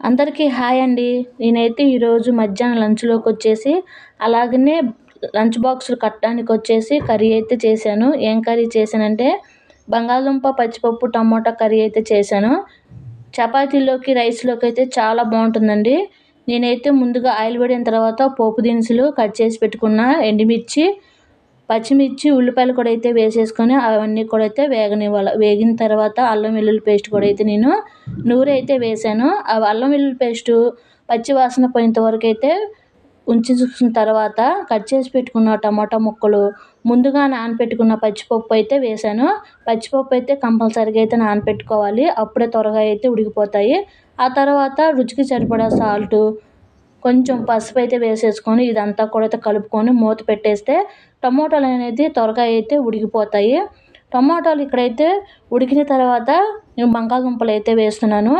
అందరికీ హాయ్ అండి. నేనైతే ఈరోజు మధ్యాహ్నం లంచ్‌లోకి వచ్చేసి అలాగనే లంచ్ బాక్సులు కట్టడానికొచ్చేసి కర్రీ అయితే చేశాను. ఏం కర్రీ చేశానంటే బంగాళదుంప, పచ్చిపప్పు, టమోటా కర్రీ అయితే చేశాను. చపాతీలోకి, రైస్‌లోకి అయితే చాలా బావుంటుందండి. నేనైతే ముందుగా ఆయిల్ వేడిన తర్వాత పోపు దినుసులు కట్ చేసి పెట్టుకున్న ఎండుమిర్చి, పచ్చిమిర్చి, ఉల్లిపాయలు కూడా అయితే వేసేసుకొని అవన్నీ కూడా అయితే వేగనివ్వాలి. వేగిన తర్వాత అల్లం వెల్లుల్లి పేస్ట్ కూడా అయితే నేను నూరైతే వేశాను. ఆ అల్లం వెల్లుల్లి పేస్టు పచ్చి వాసన పోయేంత వరకు అయితే ఉంచేసుకున్న తర్వాత కట్ చేసి పెట్టుకున్న టమాటా ముక్కలు, ముందుగా నానపెట్టుకున్న పచ్చిపప్పు అయితే వేశాను. పచ్చిపప్పు అయితే కంపల్సరీగా అయితే నానపెట్టుకోవాలి. అప్పుడే త్వరగా అయితే ఉడికిపోతాయి. ఆ తర్వాత రుచికి సరిపడా సాల్టు, కొంచెం పసుపు అయితే వేసేసుకొని ఇదంతా కూడా అయితే కలుపుకొని మూత పెట్టేస్తే టమోటాలు అనేది త్వరగా అయితే ఉడికిపోతాయి. టమోటాలు ఇక్కడైతే ఉడికిన తర్వాత నేను బంగాళదుంపలు అయితే వేస్తున్నాను.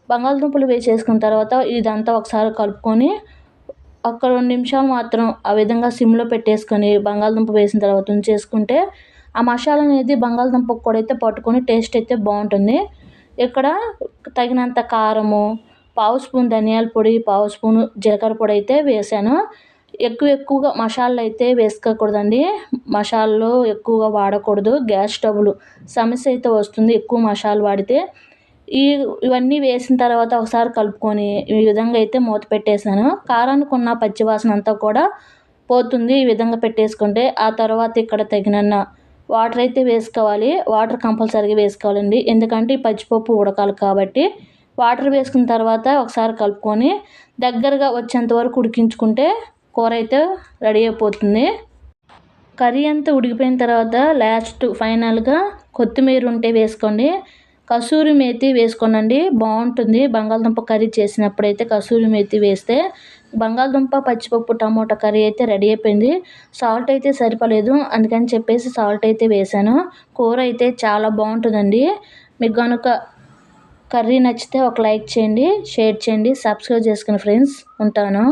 బంగాళదుంపలు వేసేసుకున్న తర్వాత ఇదంతా ఒకసారి కలుపుకొని ఒక 2 నిమిషాలు మాత్రం ఆ విధంగా సిమ్‌లో పెట్టేసుకొని బంగాళదుంప వేసిన తర్వాత ఉంచేసుకుంటే ఆ మసాలా అనేది బంగాళదుంపకు కూడా అయితే పట్టుకొని టేస్ట్ అయితే బావుంటుంది. ఇక్కడ తగినంత కారము, పావు స్పూన్ ధనియాల పొడి, పావు స్పూను జీలకర్ర పొడి అయితే వేశాను. ఎక్కువగా మసాలాలైతే వేసుకోకూడదండి. మసాలాలు ఎక్కువగా వాడకూడదు. గ్యాస్ ట్రబుల్ సమస్య అయితే వస్తుంది ఎక్కువ మసాలా వాడితే. ఇవన్నీ వేసిన తర్వాత ఒకసారి కలుపుకొని ఈ విధంగా అయితే మూత పెట్టేసాను. కారానికి ఉన్న పచ్చి వాసన అంతా కూడా పోతుంది ఈ విధంగా పెట్టేసుకుంటే. ఆ తర్వాత ఇక్కడ తగినన్ని వాటర్ అయితే వేసుకోవాలి. వాటర్ కంపల్సరీగా వేసుకోవాలండి. ఎందుకంటే ఈ పచ్చిపప్పు ఉడకాలి కాబట్టి. వాటర్ వేసుకున్న తర్వాత ఒకసారి కలుపుకొని దగ్గరగా వచ్చేంత వరకు ఉడికించుకుంటే కూర అయితే రెడీ అయిపోతుంది. కర్రీ అంతా ఉడికిపోయిన తర్వాత ఫైనల్‌గా కొత్తిమీర ఉంటే వేసుకోండి. కసూరి మేతి వేసుకోనండి బావుంటుంది. బంగాళదుంప కర్రీ చేసినప్పుడైతే కసూరి మేతి వేస్తే బంగాళదుంప, పచ్చిపప్పు, టమోటా కర్రీ అయితే రెడీ అయిపోయింది. సాల్ట్ అయితే సరిపోలేదు. అందుకని చెప్పేసి సాల్ట్ అయితే వేశాను. కూర అయితే చాలా బావుంటుందండి. మీకు గనుక కర్రీ నచ్చితే ఒక లైక్ చేయండి, షేర్ చేయండి, సబ్స్క్రైబ్ చేసుకోండి ఫ్రెండ్స్. ఉంటాను.